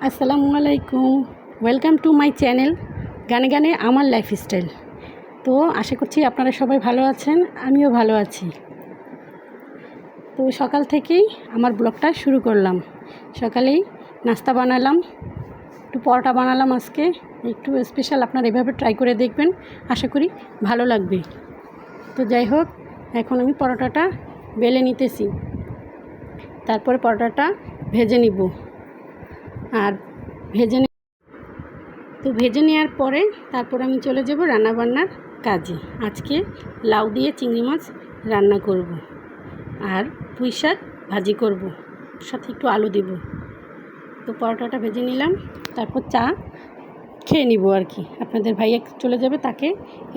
আসসালামু আলাইকুম, welcome to my channel গানে গানে আমার লাইফস্টাইল। তো আশা করছি আপনারা সবাই ভালো আছেন, আমিও ভালো আছি। তো সকাল থেকেই আমার ব্লগটা শুরু করলাম। সকালেই নাস্তা বানালাম, একটু পরোটা বানালাম। আজকে একটু স্পেশাল, আপনারা এভাবে ট্রাই করে দেখবেন, আশা করি ভালো লাগবে। তো যাই হোক, এখন আমি পরোটাটা বেলে নিতেছি, তারপরে পরোটাটা ভেজে নিব। আর ভেজে নেওয়ার পরে তারপর আমি চলে যাব রান্নাবান্নার কাজে। আজকে লাউ দিয়ে চিংড়ি মাছ রান্না করব আর পুঁই শাক ভাজি করব, সাথে একটু আলু দেব। তো পরোটাটা ভেজে নিলাম, তারপর চা খেয়ে নিব আর কি। আপনাদের ভাইয়া চলে যাবে, তাকে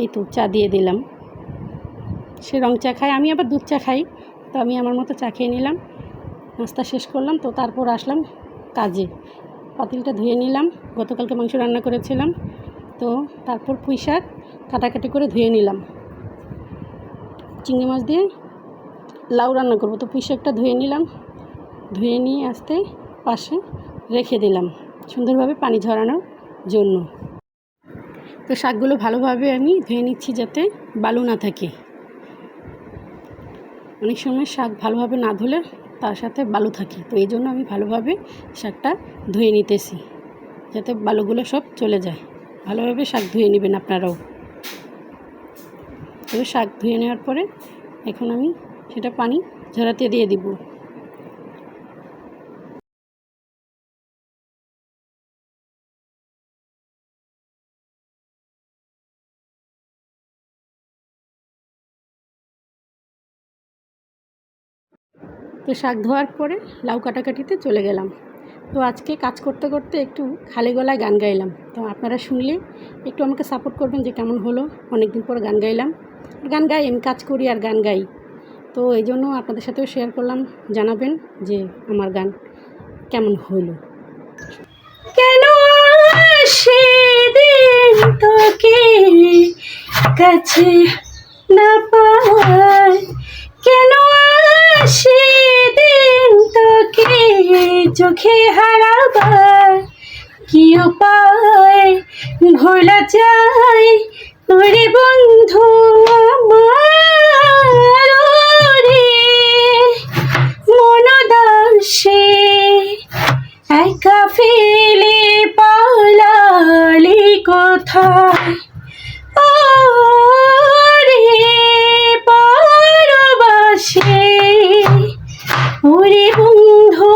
এই তো চা দিয়ে দিলাম। সে রং চা খায়, আমি আবার দুধ চা খাই। তো আমি আমার মতো চা খেয়ে নিলাম, নাস্তা শেষ করলাম। তো তারপর আসলাম কাজে, পাতিলটা ধুয়ে নিলাম, গতকালকে মাংস রান্না করেছিলাম। তো তারপর পুঁই শাক কাটাকাটি করে ধুয়ে নিলাম। চিংড়ি মাছ দিয়ে লাউ রান্না করব, তো পুঁই শাকটা ধুয়ে নিলাম। ধুয়ে নিয়ে আসতে পাশে রেখে দিলাম সুন্দরভাবে পানি ঝরানোর জন্য। তো শাকগুলো ভালোভাবে আমি ধুয়ে নিচ্ছি যাতে বালু না থাকে। অনেক সময় শাক ভালোভাবে না ধুলে তার সাথে বালু থাকে, তো এই জন্য আমি ভালোভাবে শাকটা ধুয়ে নিতেছি যাতে বালুগুলো সব চলে যায়। ভালোভাবে শাক ধুয়ে নেবেন আপনারাও। তবে শাক ধুয়ে নেওয়ার পরে এখন আমি সেটা পানি ঝরাতে দিয়ে দিব। তো শাক ধোয়ার পরে লাউ কাটাকাটিতে চলে গেলাম। তো আজকে কাজ করতে করতে একটু খালি গলায় গান গাইলাম। তো আপনারা শুনলে একটু আমাকে সাপোর্ট করবেন যে কেমন হলো। অনেক দিন পর গান গাইলাম, গান গাই, আমি কাজ করি আর গান গাই। তো এই জন্য আপনাদের সাথেও শেয়ার করলাম, জানাবেন যে আমার গান কেমন হলো। কেন সেদিন তোকে কাছে না পাই, কেন সেদিন তোকে চোখে হারাবার, কি উপায় ভোলা যায় ওরে বন্ধু আমার, রে মনদাসে একা ফেলে পালালি কোথায়, ও রে পরবাসে ওরে বন্ধু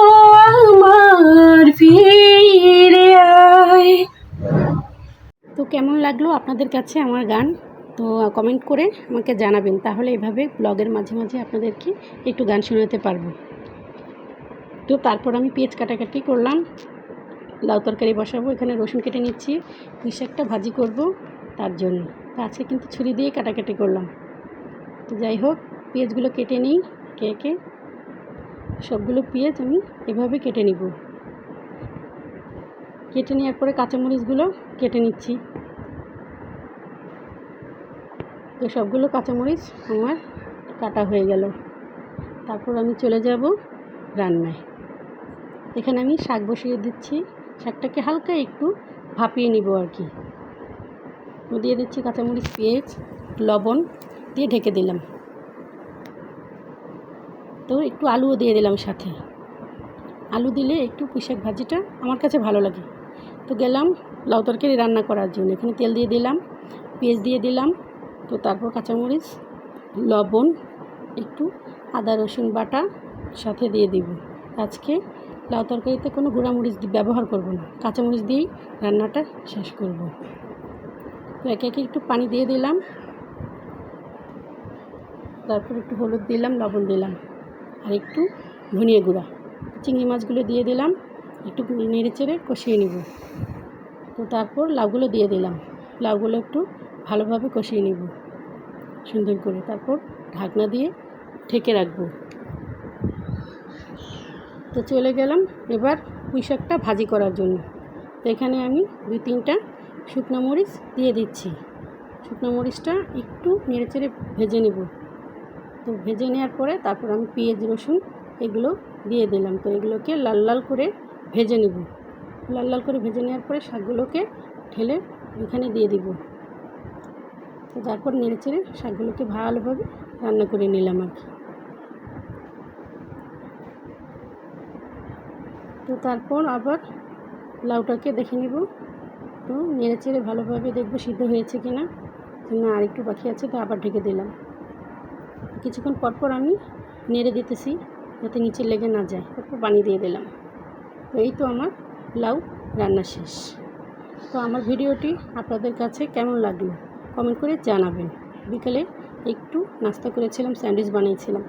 আমার ফিরে আয়। তো কেমন লাগলো আপনাদের কাছে আমার গান? তো কমেন্ট করে আমাকে জানাবেন, তাহলে এভাবে ব্লগের মাঝে মাঝে আপনাদেরকে একটু গান শোনাতে পারবো। তো তারপর আমি পেঁয়াজ কাটাকাটি করলাম, লাউ তরকারি বসাবো। এখানে রসুন কেটে নিচ্ছি, পুঁই শাকটা ভাজি করব তার জন্য। তো আজকে কিন্তু ছুরি দিয়ে কাটাকাটি করলাম। তো যাই হোক, পেঁয়াজগুলো কেটে নিই একে একে। সবগুলো পেঁয়াজ আমি এভাবে কেটে নিব। কেটে নেওয়ার পরে কাঁচামরিচগুলো কেটে নিচ্ছি। তো সবগুলো কাঁচামরিচ আমার কাটা হয়ে গেল। তারপর আমি চলে যাব রান্নায়। এখানে আমি শাক বসিয়ে দিচ্ছি, শাকটাকে হালকা একটু ভাপিয়ে নিব আর কি। দিয়ে দিচ্ছি কাঁচামরিচ, পেঁয়াজ, লবণ দিয়ে ঢেকে দিলাম। তো একটু আলুও দিয়ে দিলাম সাথে। আলু দিলে একটু পুঁই শাক ভাজিটা আমার কাছে ভালো লাগে। তো গেলাম লাউ তরকারি রান্না করার জন্য। এখানে তেল দিয়ে দিলাম, পেঁয়াজ দিয়ে দিলাম। তো তারপর কাঁচামরিচ, লবণ, একটু আদা রসুন বাটা সাথে দিয়ে দিব। আজকে লাউ তরকারিতে কোনো গুঁড়ামরিচ ব্যবহার করব না, কাঁচামরিচ দিয়েই রান্নাটা শেষ করব। তো একে একে একটু পানি দিয়ে দিলাম, তারপর একটু হলুদ দিলাম, লবণ দিলাম, আর একটু ধনিয়া গুঁড়া। চিংড়ি মাছগুলো দিয়ে দিলাম, একটু নেড়ে চেড়ে কষিয়ে নেব। তো তারপর লাউগুলো দিয়ে দিলাম, লাউগুলো একটু ভালোভাবে কষিয়ে নেব সুন্দর করে। তারপর ঢাকনা দিয়ে ঢেকে রাখবো। তো চলে গেলাম এবার পুঁই শাকটা ভাজি করার জন্য। তো এখানে আমি 2-3টা শুকনো মরিচ দিয়ে দিচ্ছি। শুকনো মরিচটা একটু নেড়ে চেড়ে ভেজে নেব। তো ভেজে নেওয়ার পরে তারপর আমি পেঁয়াজ রসুন এগুলো দিয়ে দিলাম। তো এগুলোকে লাল লাল করে ভেজে নেব। লাল লাল করে ভেজে নেওয়ার পরে শাকগুলোকে ঢেলে এখানে দিয়ে দিব। তো তারপর নেড়ে চেড়ে শাকগুলোকে ভালোভাবে রান্না করে নিলাম আর কি। তো তারপর আবার লাউটাকে দেখে নেব। তো নেড়ে চেড়ে ভালোভাবে দেখব সিদ্ধ হয়েছে কি না, না আর একটু বাকি আছে, তো আবার ঢেকে দিলাম। কিছুক্ষণ পরপর আমি নেড়ে দিতেছি যাতে নিচে লেগে না যায়, তারপর পানি দিয়ে দিলাম। তো এই তো আমার লাউ রান্না শেষ। তো আমার ভিডিওটি আপনাদের কাছে কেমন লাগলো কমেন্ট করে জানাবেন। বিকেলে একটু নাস্তা করেছিলাম, স্যান্ডউইচ বানিয়েছিলাম।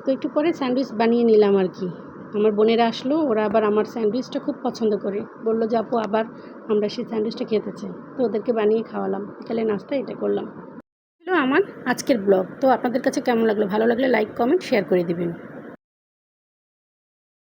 তো একটু পরে স্যান্ডউইচ বানিয়ে নিলাম আর কি। আমার বোনেরা আসলো, ওরা আবার আমার স্যান্ডউইচটা খুব পছন্দ করে, বললো যে আপু আবার আমরা সেই স্যান্ডউইচটা খেতে চাই। তো ওদেরকে বানিয়ে খাওয়ালাম, বিকেলে নাস্তা এটা করলাম। ছিল আমার আজকের ব্লগ। তো আপনাদের কাছে কেমন লাগলো, ভালো লাগলে লাইক কমেন্ট শেয়ার করে দিবেন।